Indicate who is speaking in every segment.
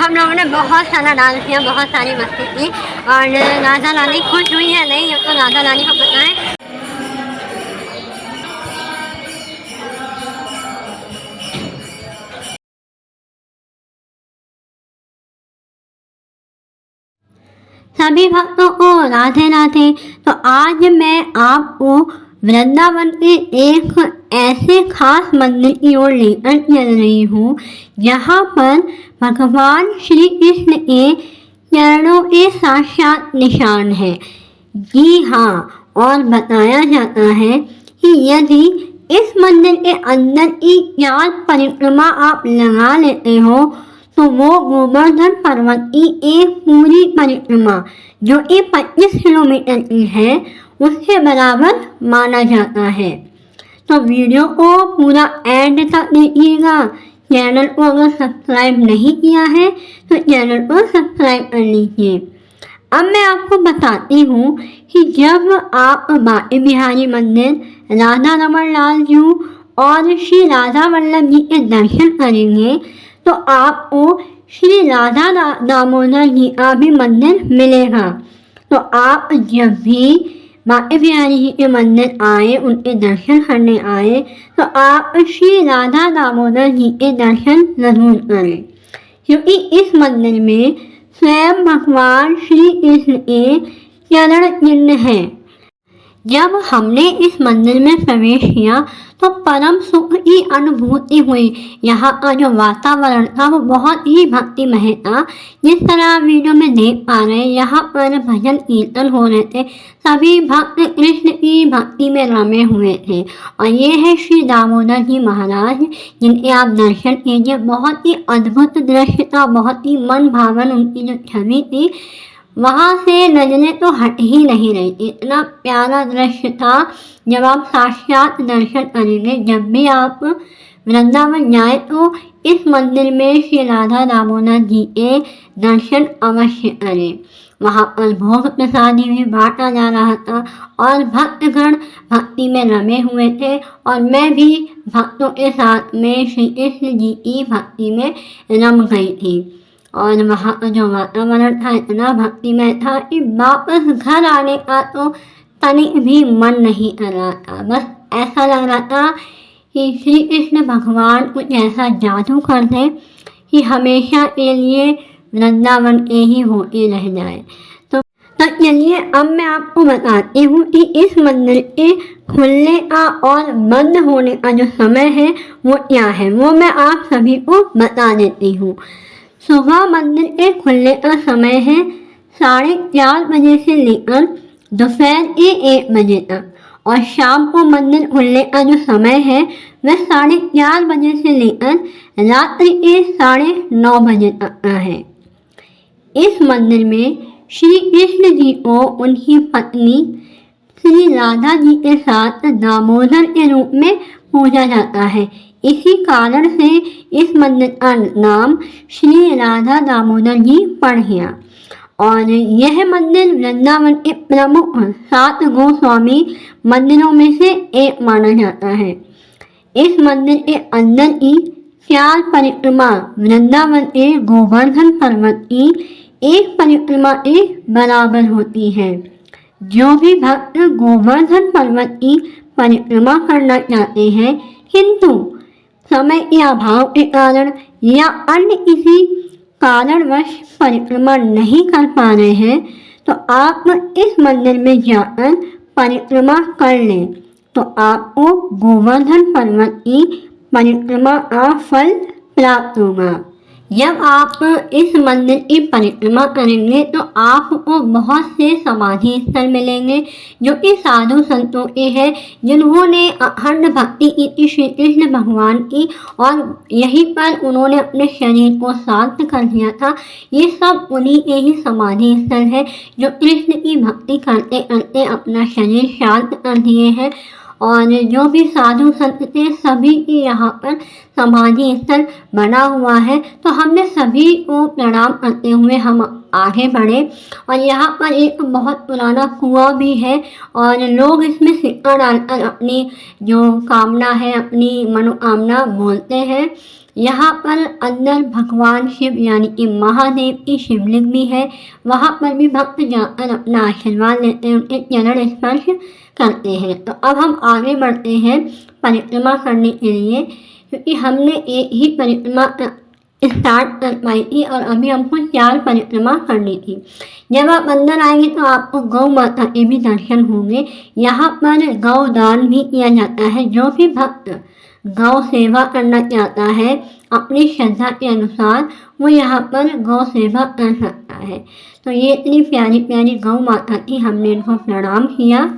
Speaker 1: हम लोगों ने बहुत सारा डांस किया, बहुत सारी मस्ती की और राधा रानी खुश हुई है नहीं, ये तो राधा रानी को पता है। सभी भक्तों को राधे राधे। तो आज मैं आपको वृंदावन के एक ऐसे खास मंदिर की ओर लेकर चल रही हूँ जहाँ पर भगवान श्री कृष्ण के चरणों के साक्षात निशान है। जी हाँ, और बताया जाता है कि यदि इस मंदिर के अंदर की 4 परिक्रमा आप लगा लेते हो तो वो गोवर्धन पर्वत की एक पूरी परिक्रमा जो कि 25 किलोमीटर की है उसके बराबर माना जाता है। तो वीडियो को पूरा एंड तक देखिएगा। चैनल को अगर सब्सक्राइब नहीं किया है तो चैनल को सब्सक्राइब कर लीजिए। अब मैं आपको बताती हूँ कि जब आप बांके बिहारी मंदिर, राधा रमन लाल जू और श्री राधा वल्लभ जी के दर्शन करेंगे तो आपको श्री राधा दामोदर जी का भी मंदिर मिलेगा। तो आप जब भी बांके बिहारी जी के मंदिर आए, उनके दर्शन करने आए तो आप श्री राधा दामोदर जी के दर्शन जरूर करें, क्योंकि इस मंदिर में स्वयं भगवान श्री कृष्ण के चरण चिन्ह है। जब हमने इस मंदिर में प्रवेश किया तो परम सुख की अनुभूति हुई। यहाँ का जो वातावरण था वो बहुत ही भक्तिमय था। जिस तरह आप वीडियो में देख पा रहे हैं, यहाँ पर भजन कीर्तन हो रहे थे, सभी भक्त कृष्ण की भक्ति में रमे हुए थे। और ये है श्री दामोदर जी महाराज जिनके आप दर्शन कीजिए। बहुत ही अद्भुत दृश्य था, बहुत ही मन भावन उनकी जो छवि थी वहाँ से नजरें तो हट ही नहीं रही थी। इतना प्यारा दृश्य था। जब आप साक्षात दर्शन करेंगे, जब भी आप वृंदावन जाए तो इस मंदिर में श्री राधा दामोदर जी के दर्शन अवश्य करें। वहाँ पर भोग प्रसादी भी बांटा जा रहा था और भक्तगण भक्ति में रमे हुए थे और मैं भी भक्तों के साथ में श्री कृष्ण जी की भक्ति में रम गई थी। और वहाँ का जो वातावरण था इतना भक्तिमय था कि वापस घर आने का तो तनिक भी मन नहीं कर रहा था। बस ऐसा लग रहा था कि श्री कृष्ण भगवान कुछ ऐसा जादू कर दें कि हमेशा के लिए वृंदावन के ही होते रह जाए। तो चलिए अब मैं आपको बताती हूँ कि इस मंदिर के खुलने का और बंद होने का जो समय है वो क्या है, वो मैं आप सभी को बता देती हूँ। सुबह मंदिर के खुलने का समय है 4:30 बजे से लेकर दोपहर के 1 बजे तक और शाम को मंदिर खुलने का जो समय है वह 4:30 बजे से लेकर रात्रि के 9:30 बजे तक का है। इस मंदिर में श्री कृष्ण जी को उनकी पत्नी श्री राधा जी के साथ दामोदर के रूप में पूजा जाता है। इसी कारण से इस मंदिर का नाम श्री राधा दामोदर जी पड़ गया। और यह मंदिर वृंदावन के प्रमुख 7 गोस्वामी मंदिरों में से एक माना जाता है। इस मंदिर के अंदर की 4 परिक्रमा वृंदावन के गोवर्धन पर्वत की एक परिक्रमा के बराबर होती है। जो भी भक्त गोवर्धन पर्वत की परिक्रमा करना चाहते हैं किंतु समय के अभाव के कारण या अन्य किसी कारणवश परिक्रमा नहीं कर पा रहे हैं तो आप इस मंदिर में जाकर परिक्रमा कर लें तो आपको गोवर्धन पर्वत की परिक्रमा का फल प्राप्त होगा। जब आप इस मंदिर की परिक्रमा करेंगे तो आपको बहुत से समाधि स्थल मिलेंगे जो कि साधु संतों के हैं जिन्होंने अखंड भक्ति की थी श्री कृष्ण भगवान की और यहीं पर उन्होंने अपने शरीर को शांत कर दिया था। ये सब उन्हीं के ही समाधि स्थल है जो कृष्ण की भक्ति करते करते अपना शरीर शांत कर दिए हैं। और जो भी साधु संत थे सभी की यहाँ पर समाधि स्थल बना हुआ है। तो हमने सभी को प्रणाम करते हुए हम आगे बढ़े। और यहाँ पर एक बहुत पुराना कुआं भी है और लोग इसमें सिक्का डालकर अपनी जो कामना है, अपनी मनोकामना बोलते हैं। यहाँ पर अंदर भगवान शिव यानी कि महादेव की शिवलिंग भी है। वहाँ पर भी भक्त जाकर अपना आशीर्वाद लेते हैं, उनके चरण स्पर्श करते हैं। तो अब हम आगे बढ़ते हैं परिक्रमा करने के लिए, क्योंकि हमने एक ही परिक्रमा स्टार्ट कर पाई थी और अभी हमको 4 परिक्रमा करनी थी। जब आप अंदर आएंगे तो आपको गौ माता के भी दर्शन होंगे। यहाँ पर गौ दान भी किया जाता है। जो भी भक्त गौ सेवा करना चाहता है अपनी श्रद्धा के अनुसार, वो यहाँ पर गौ सेवा कर सकता है। तो ये इतनी प्यारी प्यारी गौ माता की हमने इनको प्रणाम किया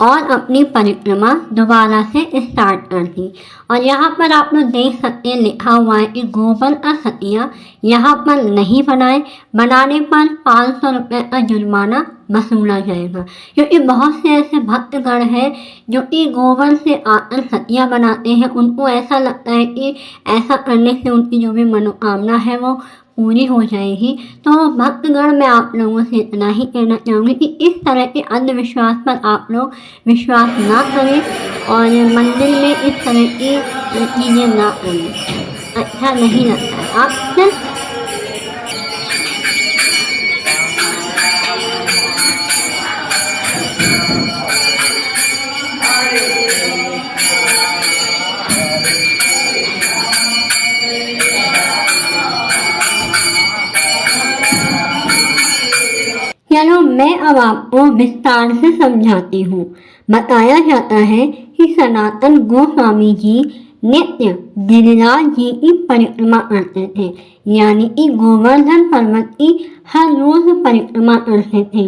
Speaker 1: और अपनी परिक्रमा दोबारा से स्टार्ट कर दी। और यहाँ पर आप लोग देख सकते हैं लिखा हुआ है कि गोबर का सतिया यहाँ पर नहीं बनाने पर 500 रुपये का जुर्माना वसूला जाएगा। क्योंकि बहुत से ऐसे भक्तगण हैं जो कि गोबर से आकर सतिया बनाते हैं। उनको ऐसा लगता है कि ऐसा करने से उनकी जो भी मनोकामना है वो पूरी हो जाएगी। तो भक्तगण, मैं आप लोगों से इतना ही कहना चाहूँगी कि इस तरह के अंधविश्वास पर आप लोग विश्वास ना करें और मंदिर में इस तरह की चीज़ें ना करें, अच्छा नहीं लगता है। आप सिर्फ चलो मैं अब आपको विस्तार से समझाती हूँ। बताया जाता है कि सनातन गोस्वामी जी नित्य गिरिराज जी की परिक्रमा करते थे, यानी कि गोवर्धन पर्वत की हर रोज परिक्रमा करते थे।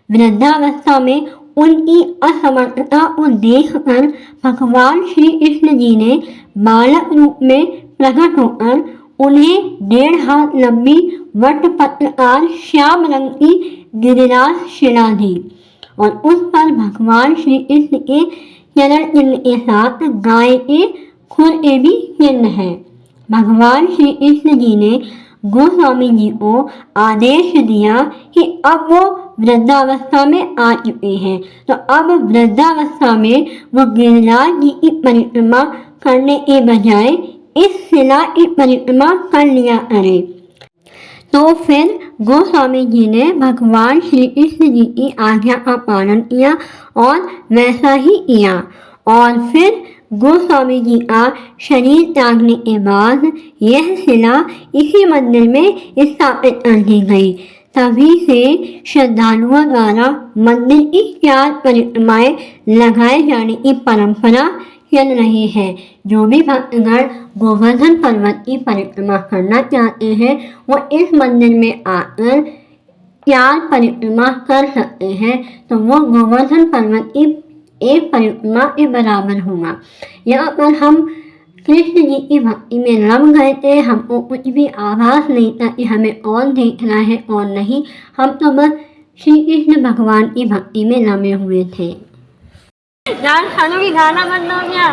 Speaker 1: वृद्धावस्था में उनकी असमर्थता को देखकर भगवान श्री कृष्ण जी ने बालक रूप में प्रकट होकर उन्हें 1.5 हाथ लंबी वटपत्रकार श्याम रंग की गिरिराज शिला दी और उस पर भगवान श्री कृष्ण के चरण चिन्ह के साथ गाय के खुर के भी चिन्ह है। भगवान श्री कृष्ण जी ने गोस्वामी जी को आदेश दिया कि अब वो वृद्धावस्था में आ चुके हैं, तो अब वृद्धावस्था में वो गिरिराज जी की परिक्रमा करने के बजाय इस शिला की परिक्रमा कर लिया करें। तो फिर गोस्वामी जी ने भगवान श्री कृष्ण जी की आज्ञा का पालन किया और वैसा ही किया। और फिर गोस्वामी जी का शरीर त्यागने के बाद यह शिला इसी मंदिर में स्थापित कर दी गई। तभी से श्रद्धालुओं द्वारा मंदिर की 4 परिक्रमाएं लगाए जाने की परंपरा चल रही है। जो भी भक्तगण गोवर्धन पर्वत की परिक्रमा करना चाहते हैं वो इस मंदिर में आकर 4 परिक्रमा कर सकते हैं, तो वो गोवर्धन पर्वत की एक परिक्रमा के बराबर होगा। यहाँ पर हम कृष्ण जी की भक्ति में रम गए थे। हमको कुछ भी आभास नहीं था कि हमें और देखना है और नहीं, हम तो बस श्री कृष्ण भगवान की भक्ति में रमे हुए थे। डांस करूँगी, गाना बंद हो गया।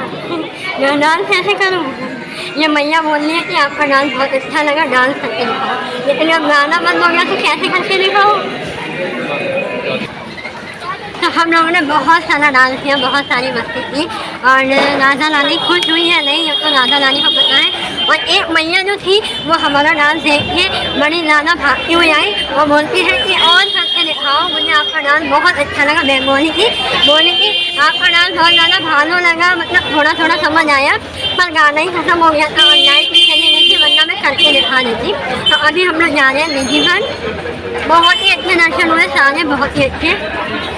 Speaker 1: मैं डांस कैसे करूँ? ये मैया बोल रही है कि आपका डांस बहुत अच्छा लगा, डांस करके दिखाओ। लेकिन अब गाना बंद हो गया तो कैसे करके दिखाओ? तो हम लोगों ने बहुत सारा डांस किया, बहुत सारी मस्ती की और राधा रानी खुश हुई है नहीं, तो राधा रानी को पता है। और एक मैया जो थी वो हमारा डांस देख के बड़ी ज़्यादा भागती हुई आई और बोलती है कि और करके दिखाओ, मुझे आपका डांस बहुत अच्छा लगा। बेंगोली थी, बोली कि आपका डांस बहुत ज़्यादा भालो लगा, मतलब थोड़ा थोड़ा समझ आया, पर गाना ही खत्म हो गया था और लाइट भी चली गई थी, वरना मैं करके दिखा देती। तो अभी हम लोग जा रहे हैं निधिवन। बहुत ही अच्छे दर्शन हुए सारे, बहुत ही अच्छे।